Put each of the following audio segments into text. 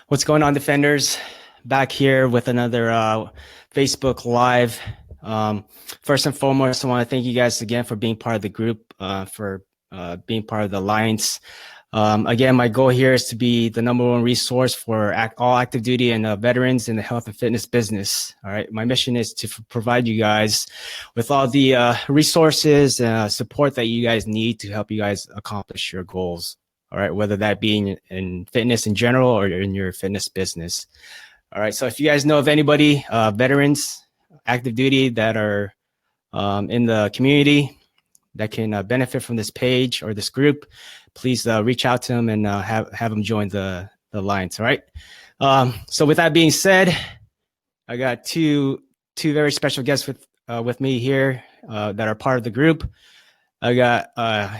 What's going on, Defenders? Back here with another Facebook Live. First and foremost, I want to thank you guys again for being part of the group, for being part of the Alliance. Again, my goal here is to be the #1 resource for all active duty and veterans in the health and fitness business. All right. My mission is to provide you guys with all the resources and support that you guys need to help you guys accomplish your goals. All right. Whether that be in fitness in general or in your fitness business. All right. So if you guys know of anybody, veterans, active duty that are in the community that can benefit from this page or this group, please reach out to them and have them join the Alliance. All right. So with that being said, I got two very special guests with me here that are part of the group. I got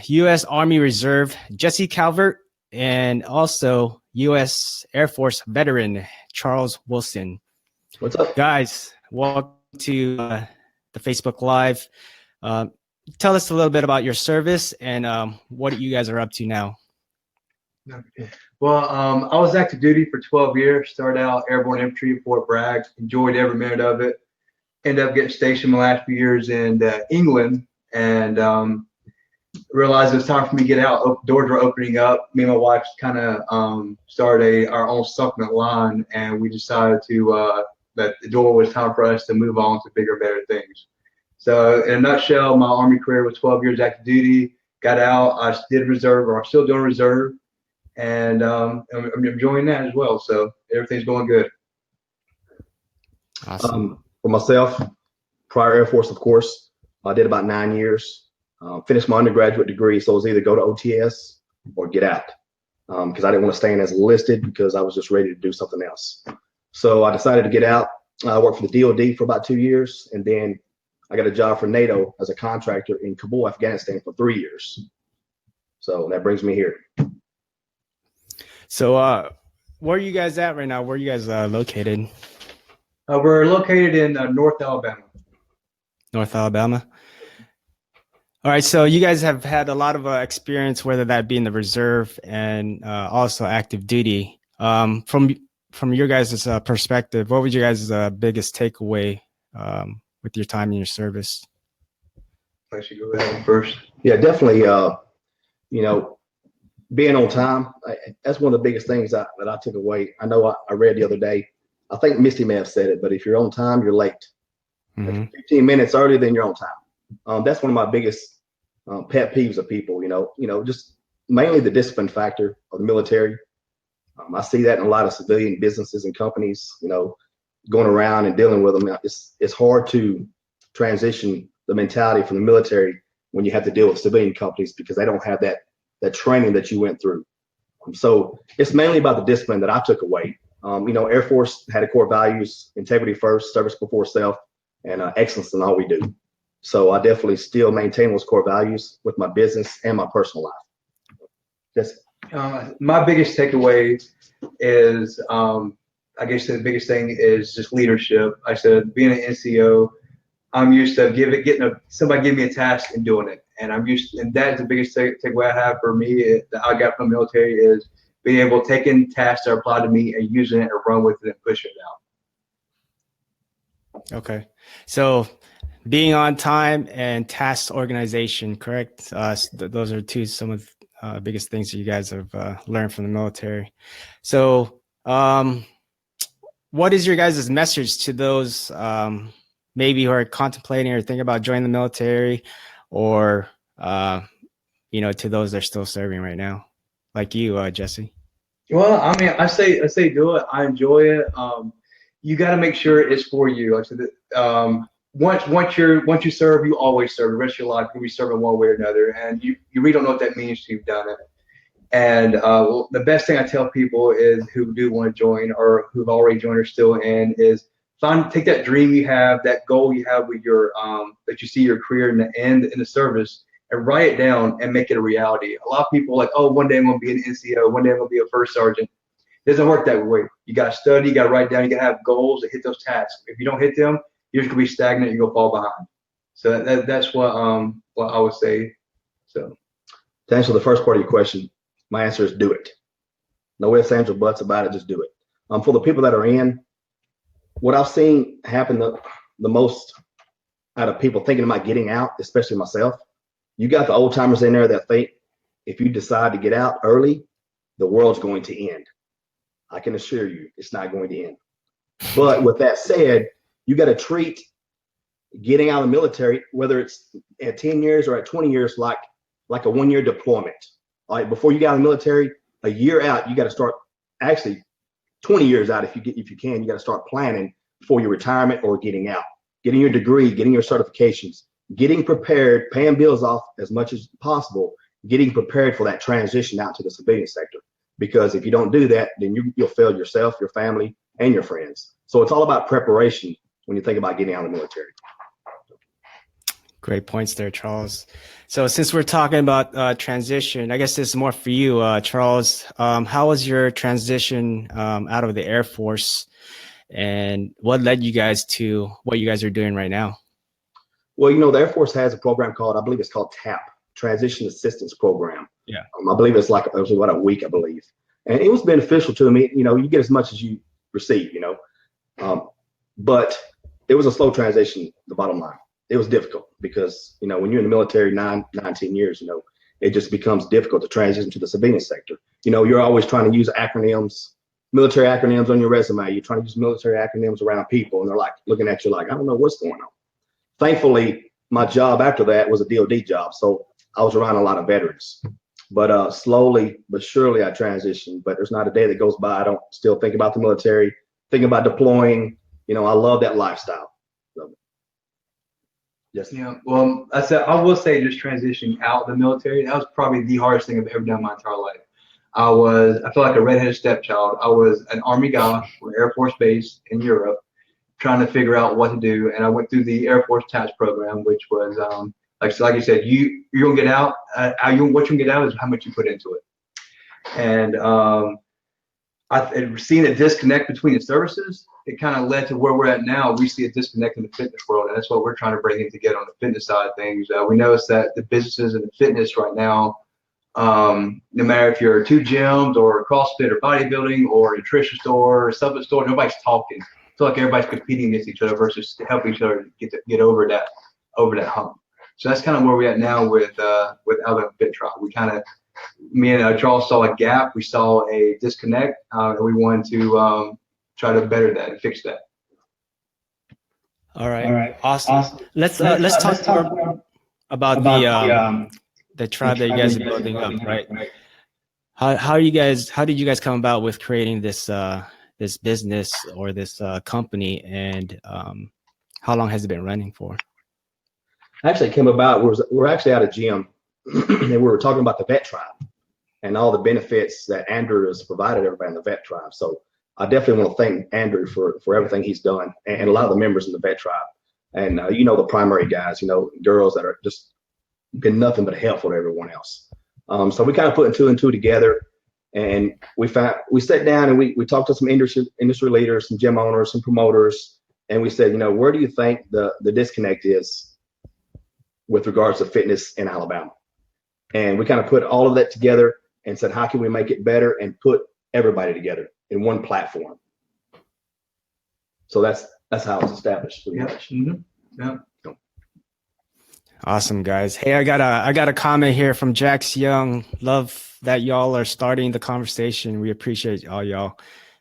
U.S. Army Reserve Jesse Calvert and also U.S. Air Force veteran Charles Wilson. What's up, guys? Welcome to the Facebook Live. Tell us a little bit about your service and what you guys are up to now. Well, I was active duty for 12 years. Started out airborne infantry at Fort Bragg. Enjoyed every minute of it. Ended up getting stationed my last few years in England, and realized it was time for me to get out. Doors were opening up. Me and my wife kind of started our own supplement line, and we decided that the door was time for us to move on to bigger, better things. So in a nutshell, my Army career was 12 years active duty. Got out. I did reserve, or I'm still doing reserve, and I'm enjoying that as well. So everything's going good. Awesome. For myself, prior Air Force, of course, I did about 9 years. Finished my undergraduate degree, so it was either go to OTS or get out, because I didn't want to stay in as enlisted because I was just ready to do something else. So I decided to get out. I worked for the DOD for about 2 years, and then I got a job for NATO as a contractor in Kabul, Afghanistan for 3 years. So that brings me here. So where are you guys at right now? Where are you guys located? We're located in North Alabama. North Alabama. All right. So you guys have had a lot of experience, whether that be in the reserve and also active duty. From your guys' perspective, what was your guys' biggest takeaway with your time in your service? I should go ahead first. Yeah, definitely. Being on time, that's one of the biggest things that I took away. I know I read the other day, I think Misty may have said it, but if you're on time, you're late. Mm-hmm. If you're 15 minutes early, then you're on time. That's one of my biggest pet peeves of people, just mainly the discipline factor of the military. I see that in a lot of civilian businesses and companies, going around and dealing with them. It's hard to transition the mentality from the military when you have to deal with civilian companies because they don't have that training that you went through. So it's mainly about the discipline that I took away. Air Force had a core values: integrity first, service before self, and excellence in all we do. So I definitely still maintain those core values with my business and my personal life. Yes. My biggest takeaway is, I guess the biggest thing is just leadership. I said, being an NCO, I'm used to somebody give me a task and doing it, and that is the biggest takeaway I have for me that I got from the military is being able to take in tasks that are applied to me and using it and run with it and push it out. Okay, so being on time and task organization, correct? Those are some of the biggest things that you guys have learned from the military. So what is your guys' message to those maybe who are contemplating or thinking about joining the military, or to those that are still serving right now, like you, Jesse? Well, I mean, I say do it. I enjoy it. You got to make sure it's for you. Like I said, once you serve, you always serve. The rest of your life you'll be serving one way or another, and you really don't know what that means till you've done it. And the best thing I tell people is who do want to join or who've already joined or still in is take that dream you have, that goal you have with your that you see your career in the end in the service, and write it down and make it a reality. A lot of people are like, oh, one day I'm going to be an NCO, one day I'm going to be a first sergeant. It doesn't work that way. You got to study, you got to write down, you got to have goals to hit those tasks. If you don't hit them, you're just going to be stagnant, you're going to fall behind. So that's what I would say. So to answer the first part of your question, my answer is do it. No ifs, ands, or buts about it, just do it. For the people that are in, what I've seen happen the most out of people thinking about getting out, especially myself, you got the old timers in there that think if you decide to get out early, the world's going to end. I can assure you it's not going to end. But with that said, you got to treat getting out of the military, whether it's at 10 years or at 20 years, like a 1-year deployment. All right, before you get out of the military, a year out, you got to start, actually 20 years out if you can, you got to start planning for your retirement or getting out, getting your degree, getting your certifications, getting prepared, paying bills off as much as possible, getting prepared for that transition out to the civilian sector. Because if you don't do that, then you'll fail yourself, your family, and your friends. So it's all about preparation when you think about getting out of the military. Great points there, Charles. So since we're talking about transition, I guess this is more for you, Charles. How was your transition out of the Air Force, and what led you guys to what you guys are doing right now? Well, the Air Force has a program called, I believe it's called TAP, Transition Assistance Program. Yeah. I believe it was about a week, I believe. And it was beneficial to me. You get as much as you receive, but it was a slow transition, the bottom line. It was difficult because, when you're in the military 10 years, it just becomes difficult to transition to the civilian sector. You're always trying to use acronyms, military acronyms on your resume. You're trying to use military acronyms around people, and they're like looking at you like, I don't know what's going on. Thankfully, my job after that was a DOD job, so I was around a lot of veterans. But slowly but surely I transitioned. But there's not a day that goes by I don't still think about the military, think about deploying. I love that lifestyle. Yes. Yeah. Well, I will say just transitioning out of the military, that was probably the hardest thing I've ever done in my entire life. I feel like a redheaded stepchild. I was an Army guy from Air Force Base in Europe, trying to figure out what to do. And I went through the Air Force TAPS program, which was, like you said, you're going to get out. What you're going to get out is how much you put into it. And I've seen a disconnect between the services. It kind of led to where we're at now. We see a disconnect in the fitness world, and that's what we're trying to bring in to get on the fitness side of things. We notice that the businesses in the fitness right now, no matter if you're two gyms or CrossFit or bodybuilding or a nutrition store or supplement store, nobody's talking. I feel like everybody's competing against each other versus helping each other get over that hump. So that's kind of where we're at now with Alabama Fit Trial. We kind of, me and Charles saw a gap. We saw a disconnect, and we wanted to try to better that and fix that. All right. Awesome. Let's talk more about the tribe that you guys are building up, right? How did you guys come about with creating this this business or this company, and how long has it been running for? Actually, it came about. We're actually at a gym, and we were talking about the vet tribe and all the benefits that Andrew has provided everybody in the vet tribe. So I definitely want to thank Andrew for everything he's done, and a lot of the members in the vet tribe, and the primary guys, girls that are just been nothing but helpful to everyone else. So we kind of put two and two together, and we sat down and we talked to some industry leaders, some gym owners, some promoters, and we said, where do you think the disconnect is with regards to fitness in Alabama? And we kind of put all of that together and said, how can we make it better and put everybody together in one platform? So that's how it's established. Pretty much. Mm-hmm. Yeah. Awesome, guys. Hey, I got a comment here from Jax Young. Love that y'all are starting the conversation. We appreciate all y'all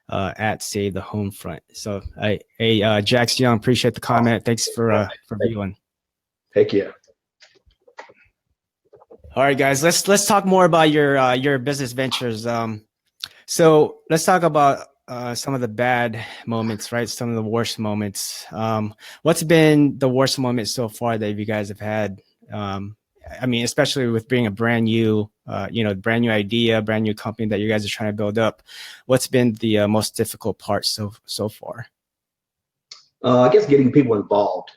at Save the Home Front. So, hey, Jax Young, appreciate the comment. Thanks for viewing. Heck yeah. All right, guys. Let's talk more about your business ventures. So let's talk about some of the bad moments, right? Some of the worst moments. What's been the worst moment so far that you guys have had? I mean, especially with being a brand new idea, brand new company that you guys are trying to build up. What's been the most difficult part so far? I guess getting people involved.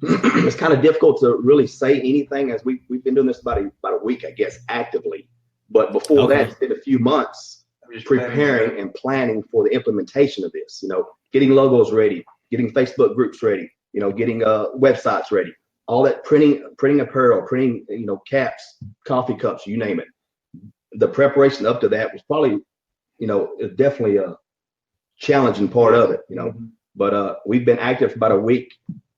It's kind of difficult to really say anything, as we've been doing this about a week, I guess, actively. But before that, it's been a few months preparing and planning for the implementation of this. Getting logos ready, getting Facebook groups ready, getting websites ready, all that, printing apparel, printing caps, coffee cups, you name it. The preparation up to that was probably definitely challenging part of it, you know. But we've been active for about a week.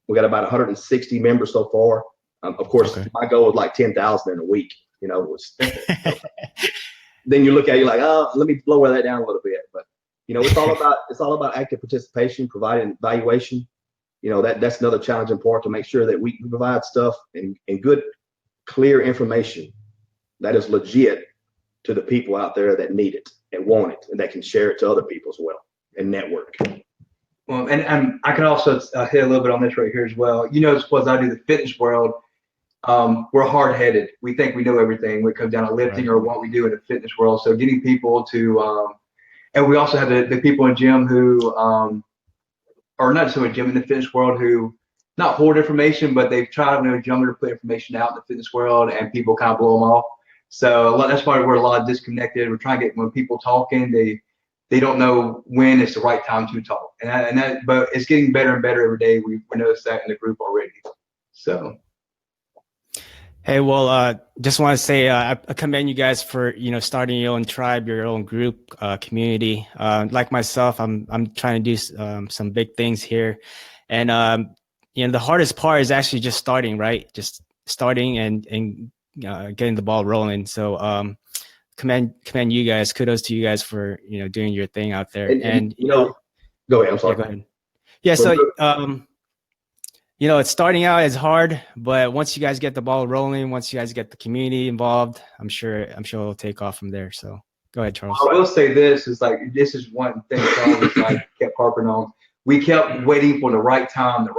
We got about 160 members so far. Of course, my goal was like 10,000 in a week. You know, it was, then you look at it, you're like, oh, let me lower that down a little bit. But you know, it's all about active participation, providing evaluation. You know, that's another challenging part, to make sure that we provide stuff and good, clear information that is legit to the people out there that need it and want it, and that can share it to other people as well and network. Well, and I can also hit a little bit on this right here as well. You know, suppose I do the fitness world. We're hard-headed. We think we know everything when it comes down to lifting or what we do in the fitness world. So getting people to, and we also have the people in gym who, or not so much gym, in the fitness world, who not hoard information, but they've tried when they were younger to put information out in the fitness world, and people kind of blow them off. So that's why we're a lot disconnected. We're trying to get, when people talking, they don't know when it's the right time to talk, but it's getting better and better every day. We noticed that in the group already. So. Hey, well, just want to say I commend you guys for, you know, starting your own tribe, your own group, community. Like myself, I'm trying to do some big things here, and you know, the hardest part is actually just starting, right? Just starting and getting the ball rolling. So commend you guys. Kudos to you guys for, you know, doing your thing out there. And you know, go ahead. I'm sorry. Yeah, go ahead. Yeah. So you know, it's starting out is hard, but once you guys get the ball rolling, once you guys get the community involved, I'm sure it'll take off from there. So go ahead, Charles. I will say this is one thing Charles kept harping on. We kept waiting for the right time to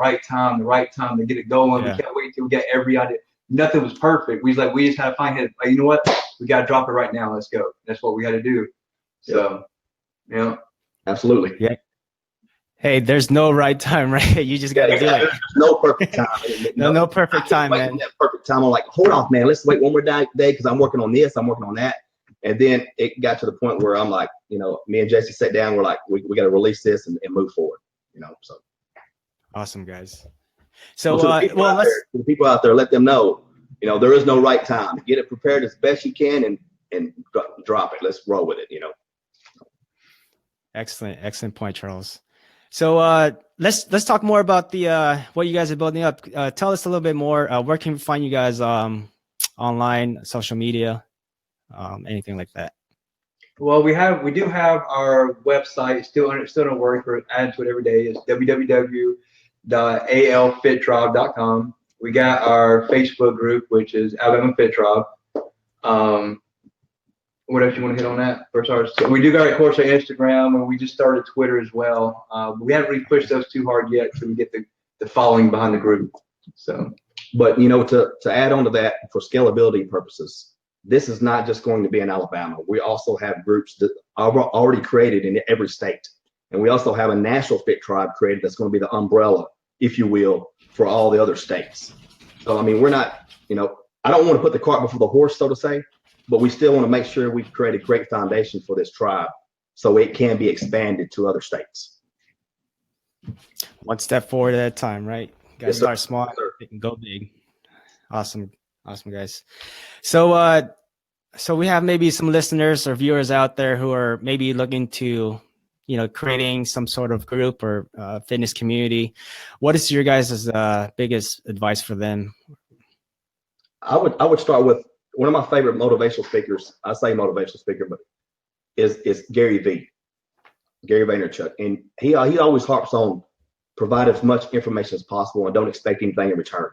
get it going. Yeah. We kept waiting till we got every idea. Nothing was perfect. We just had to find it. You know what? We got to drop it right now. Let's go. That's what we had to do. So, yeah. Absolutely. Yeah. Hey, there's no right time, right? You just got to do it. There's no perfect time. no perfect time, man. That perfect time. I'm like, hold off, man. Let's wait one more day because I'm working on this. I'm working on that. And then it got to the point where I'm like, you know, me and Jesse sat down. We're like, we got to release this and move forward. You know, so. Awesome, guys. So, the people out there, let them know, you know, there is no right time. Get it prepared as best you can and drop it. Let's roll with it. You know. Excellent point, Charles. So let's talk more about the what you guys are building up. Tell us a little bit more. Where can we find you guys online, social media, anything like that? Well, we do have our website. Still don't work. We're adding to it every day. It's www.alfittribe.com. We got our Facebook group, which is Alabama Fit Tribe. What else you want to hit on that? So we do got, of course, our Instagram, and we just started Twitter as well. We haven't really pushed those too hard yet until we get the following behind the group. So, but you know, to add on to that, for scalability purposes, this is not just going to be in Alabama. We also have groups that are already created in every state, and we also have a national Fit Tribe created that's going to be the umbrella, if you will, for all the other states. So, I mean, we're not, you know, I don't want to put the cart before the horse, so to say. But we still want to make sure we've created a great foundation for this tribe so it can be expanded to other states. One step forward at a time, right? You guys start small and go big. Awesome, guys. So so we have maybe some listeners or viewers out there who are maybe looking to, you know, creating some sort of group or fitness community. What is your guys' biggest advice for them? I would start with one of my favorite motivational speakers. I say motivational speaker, but is Gary Vaynerchuk, and he always harps on provide as much information as possible and don't expect anything in return,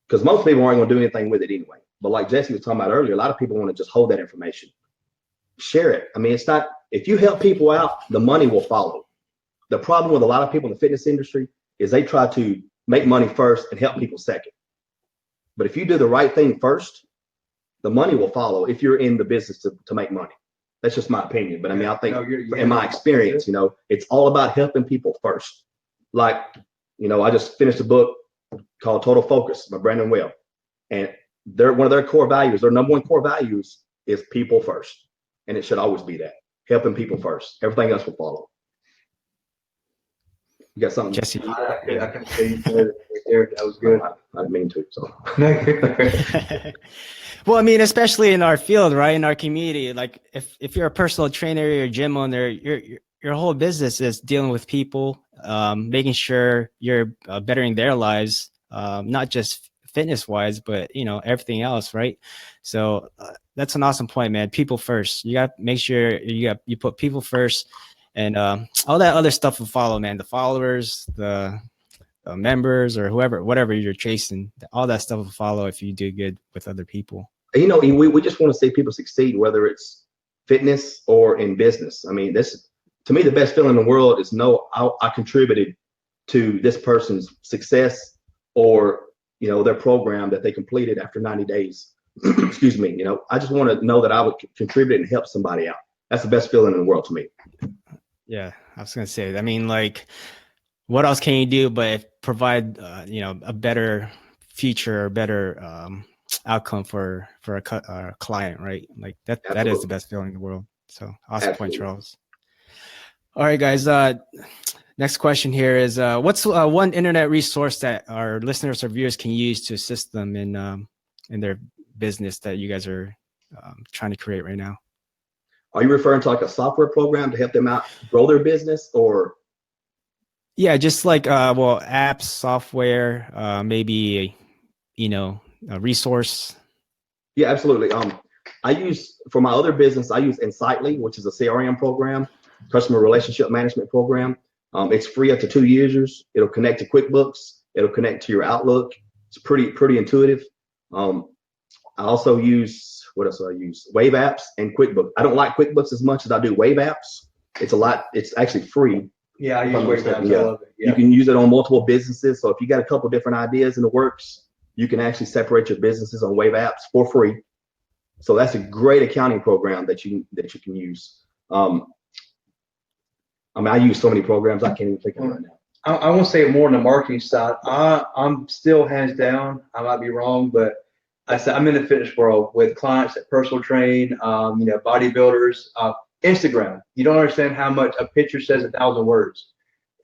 because most people aren't going to do anything with it anyway. But like Jesse was talking about earlier, a lot of people want to just hold that information, share it. I mean, it's not, if you help people out, the money will follow. The problem with a lot of people in the fitness industry is they try to make money first and help people second. But if you do the right thing first, the money will follow if you're in the business to make money. That's just my opinion. But I mean, I think in my experience, you know, it's all about helping people first. Like, you know, I just finished a book called Total Focus by Brandon Well. And one of their core values, their number one core values is people first. And it should always be that. Helping people first. Everything else will follow. You got something? Jesse. I can say you said it right there. That was good. I didn't mean to, so. Well, I mean, especially in our field, right? In our community, like if you're a personal trainer, you're a gym owner, you're your whole business is dealing with people, making sure you're bettering their lives, not just fitness wise, but everything else, right? So that's an awesome point, man. People first. You got to make sure you put people first, and all that other stuff will follow, man. The followers, the members, or whatever you're chasing, all that stuff will follow if you do good with other people. We just want to see people succeed, whether it's fitness or in business. I mean, this, to me, the best feeling in the world is I contributed to this person's success, or their program that they completed after 90 days. Excuse me. I just want to know that I would contribute and help somebody out. That's the best feeling in the world to me. Yeah, I was gonna say. I mean, like, what else can you do but provide a better future or better outcome for a client, right? Like that. Absolutely. That is the best feeling in the world. So awesome. Absolutely. Point, Charles. All right, guys. Next question here is what's one internet resource that our listeners or viewers can use to assist them in their business that you guys are trying to create right now? Are you referring to like a software program to help them out grow their business, or? Yeah, just like apps, software, maybe a resource. Yeah, absolutely. For my other business, I use Insightly, which is a CRM program, customer relationship management program. It's free up to 2 users. It'll connect to QuickBooks. It'll connect to your Outlook. It's pretty intuitive. I also use, what else do I use? Wave apps and QuickBooks. I don't like QuickBooks as much as I do Wave apps. It's actually free. Yeah, I use Wave apps. Yeah. I love it. Yeah. You can use it on multiple businesses. So if you got a couple different ideas in the works, you can actually separate your businesses on Wave apps for free. So that's a great accounting program that you can use. I use so many programs I can't even think of right now. I won't say more on the marketing side. I'm still hands down. I might be wrong, but I'm in the fitness world with clients that personal train, bodybuilders. Instagram. You don't understand how much a picture says 1,000 words.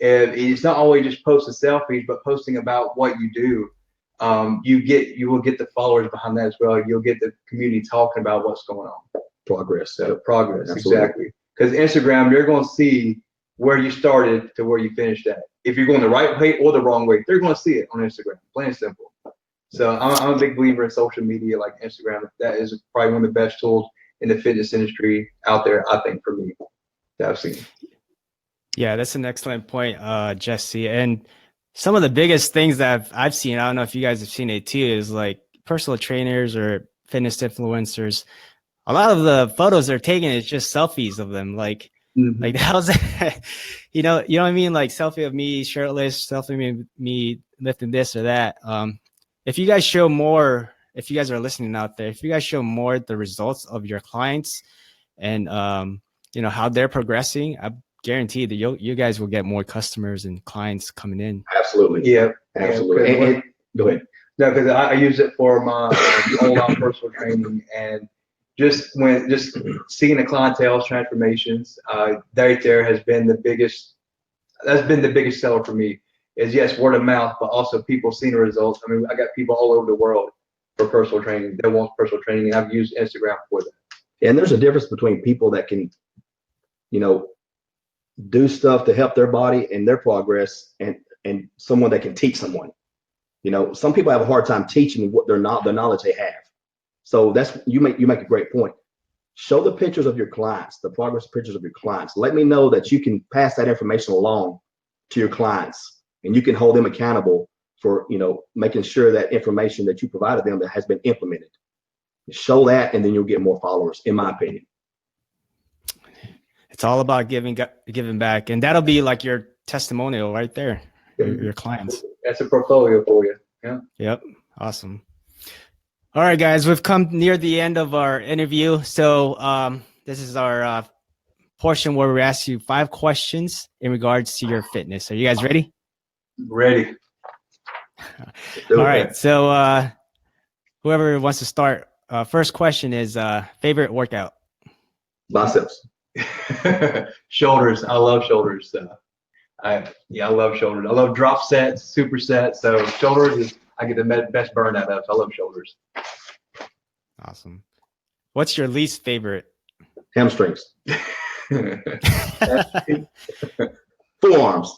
And it's not always just posting selfies, but posting about what you do. You will get the followers behind that as well. You'll get the community talking about what's going on. Progress. So progress, Absolutely. exactly. Because Instagram, they're going to see where you started to where you finished at. If you're going the right way or the wrong way, they're going to see it on Instagram. Plain and simple. So I'm a big believer in social media like Instagram. That is probably one of the best tools in the fitness industry out there, I think, for me, that I've seen. Yeah, that's an excellent point, Jesse. And some of the biggest things that I've seen, I don't know if you guys have seen it too, is like personal trainers or fitness influencers. A lot of the photos they're taking is just selfies of them. Like how's that? you know what I mean? Like selfie of me shirtless, selfie of me lifting this or that. If you guys show more, if you guys are listening out there, if you guys show more the results of your clients and how they're progressing, I guarantee that you guys will get more customers and clients coming in. Absolutely. Yeah, absolutely. And go ahead. No, because I use it for my online personal training, and just seeing the clientele's transformations, right there has been the biggest. That's been the biggest seller for me. Is yes, word of mouth, but also people seeing the results. I mean, I got people all over the world for personal training. They want personal training, and I've used Instagram for that. And there's a difference between people that can, do stuff to help their body and their progress, and someone that can teach someone. Some people have a hard time teaching what the knowledge they have. So you make a great point. Show the pictures of your clients, the progress pictures of your clients. Let me know that you can pass that information along to your clients, and you can hold them accountable for making sure that information that you provided them that has been implemented. Show that, and then you'll get more followers, in my opinion. It's all about giving back, and that'll be like your testimonial right there. Your clients. That's a portfolio for you. Yeah. Yep. Awesome. All right, guys, we've come near the end of our interview. So this is our portion where we ask you 5 questions in regards to your fitness. Are you guys ready? Ready. All right. So whoever wants to start, first question is favorite workout. Biceps. Shoulders. I love shoulders. I love shoulders. I love drop sets, supersets. So shoulders is I get the best burn out of. I love shoulders. Awesome. What's your least favorite? Hamstrings. Forearms.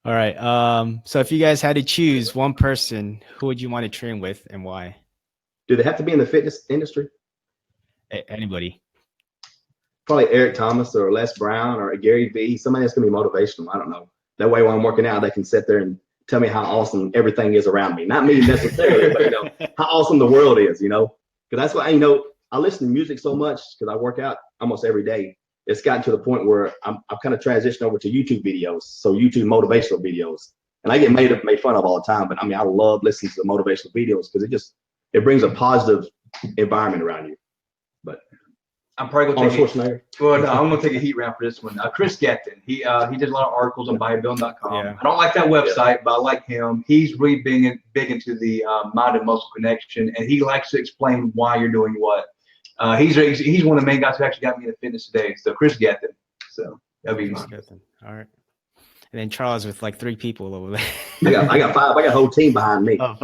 All right. So if you guys had to choose one person, who would you want to train with and why? Do they have to be in the fitness industry? Anybody. Probably Eric Thomas or Les Brown or Gary Vee. Somebody that's gonna be motivational. I don't know. That way, when I'm working out, they can sit there and tell me how awesome everything is around me. Not me necessarily, but how awesome the world is. Because that's why I listen to music so much because I work out almost every day. It's gotten to the point where I've kind of transitioned over to YouTube videos, so YouTube motivational videos, and I get made fun of all the time. But I love listening to the motivational videos because it brings a positive environment around you. But I'm probably Arnold gonna Schwarzenegger. no, I'm gonna take a heat round for this one. Chris Gethin. He did a lot of articles on bodybuilding.com. Yeah. I don't like that website, but I like him. He's really big into the mind and muscle connection, and he likes to explain why you're doing what. He's one of the main guys who actually got me into fitness today. So Chris Gethin. So that'd be Chris mine. Gethin. All right. And then Charles with like 3 people over there. I got 5. I got a whole team behind me. Oh.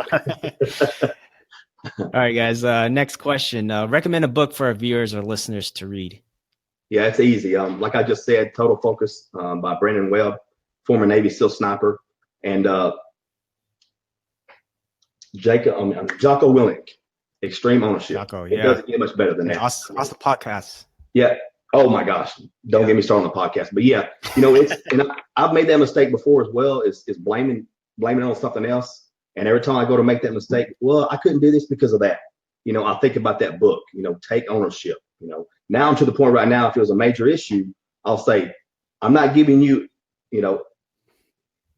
All right, guys. Next question. Recommend a book for our viewers or listeners to read. Yeah, it's easy. Like I just said, Total Focus by Brendan Webb, former Navy SEAL sniper, and Jocko Willink, Extreme Ownership. Jocko, It yeah. doesn't get much better than that. Awesome podcast. Yeah. Oh my gosh. Don't get me started on the podcast. But yeah, I've made that mistake before as well. Is blaming on something else. And every time I go to make that mistake, well, I couldn't do this because of that. I think about that book. Take ownership. Now I'm to the point right now. If it was a major issue, I'll say, I'm not giving you, an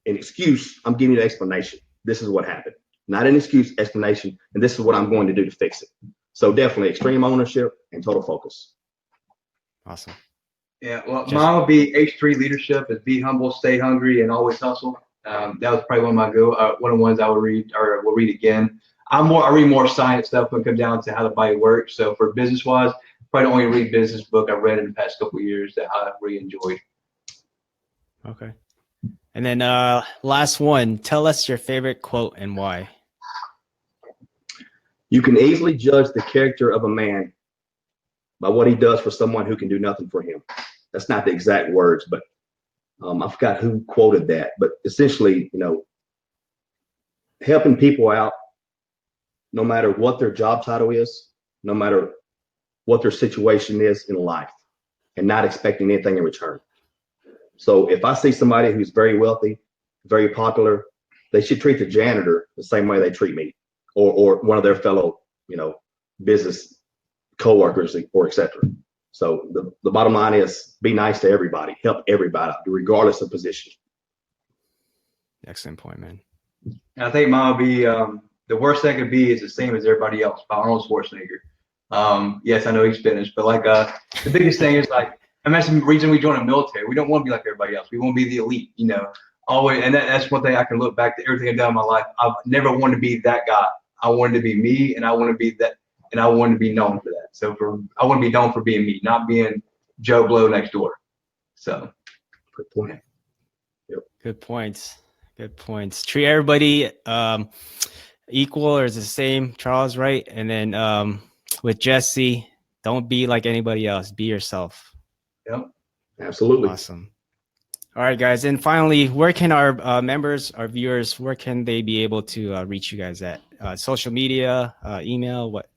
excuse. I'm giving you an explanation. This is what happened. Not an excuse, explanation, and this is what I'm going to do to fix it. So definitely Extreme Ownership and Total Focus. Awesome. Yeah, well, mine would be H3 Leadership. Is be humble, stay hungry, and always hustle. That was probably one of the ones I would read or will read again. I read more science stuff when it comes down to how the body works. So for business wise, probably the only read business book I've read in the past couple of years that I really enjoyed. Okay. And then last one, tell us your favorite quote and why. You can easily judge the character of a man by what he does for someone who can do nothing for him. That's not the exact words, but I forgot who quoted that. But essentially, helping people out, no matter what their job title is, no matter what their situation is in life, and not expecting anything in return. So if I see somebody who's very wealthy, very popular, they should treat the janitor the same way they treat me, or one of their fellow, business coworkers, or et cetera. So the bottom line is be nice to everybody, help everybody, regardless of position. Excellent point, man. And I think mine would be the worst thing could be is the same as everybody else by Arnold Schwarzenegger. Yes, I know he's finished, but the biggest thing is and that's the reason we joined the military. We don't want to be like everybody else. We want to be the elite, always. And that's one thing I can look back to everything I've done in my life. I've never wanted to be that guy. I wanted to be me, and I want to be that, and I wanted to be known for that. So I want to be known for being me, not being Joe Blow next door. So good point. Yep. Good points. Good points. Treat everybody equal or is the same, Charles, right? And then with Jesse, don't be like anybody else. Be yourself. Yep. Absolutely. Awesome. All right, guys. And finally, where can our members, our viewers, where can they be able to reach you guys at? Social media, email, what?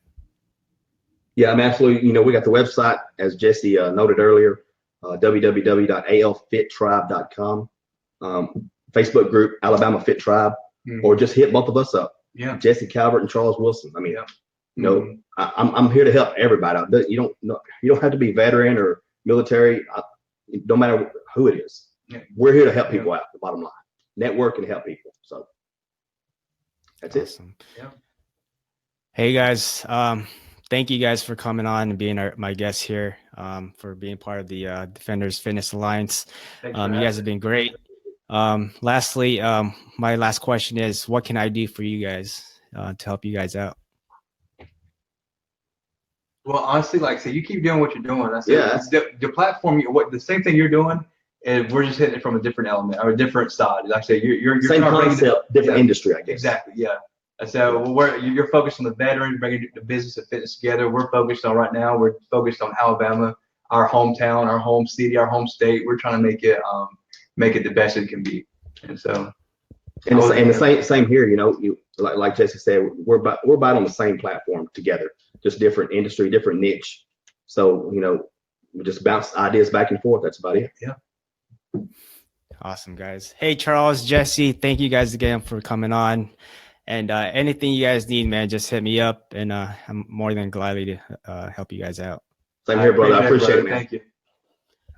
Yeah, I'm absolutely. We got the website, as Jesse noted earlier, www.alfittribe.com. Facebook group, Alabama Fit Tribe, or just hit both of us up. Yeah. Jesse Calvert and Charles Wilson. I'm here to help everybody out. You don't have to be veteran or military. No matter who it is, we're here to help people out. The bottom line, network and help people. So that's awesome. It. Yeah. Hey guys, thank you guys for coming on and being my guests here. For being part of the Defenders Fitness Alliance. You guys have been great. Lastly, my last question is, what can I do for you guys to help you guys out? Well, honestly, like I said, you keep doing what you're doing. I said, the platform, the same thing you're doing, and we're just hitting it from a different element or a different side. Like I said, you're same concept, different industry, I guess. Exactly, yeah. So you're focused on the veterans, bringing the business and fitness together. We're focused on right now. We're focused on Alabama, our hometown, our home city, our home state. We're trying to make it the best it can be. And so, and the same here. You know, like Jesse said, we're about on the same platform together, just different industry, different niche. So you know, we just bounce ideas back and forth. That's about it. Yeah. Awesome, guys. Hey, Charles, Jesse, thank you guys again for coming on. And anything you guys need, man, just hit me up, and I'm more than gladly to help you guys out. Same here, brother. I appreciate it, man. Thank you.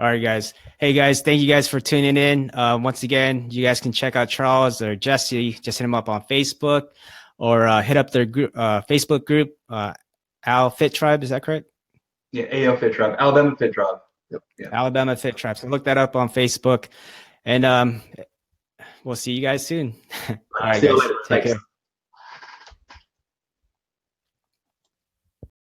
All right, guys. Hey, guys, thank you guys for tuning in. Once again, you guys can check out Charles or Jesse. Just hit them up on Facebook or hit up their group, Facebook group, Al Fit Tribe. Is that correct? Yeah, AL Fit Tribe, Alabama Fit Tribe. Yep. Yeah. Alabama Fit Tribe. So look that up on Facebook. And we'll see you guys soon. All right, See you guys. later. Take Thanks. care.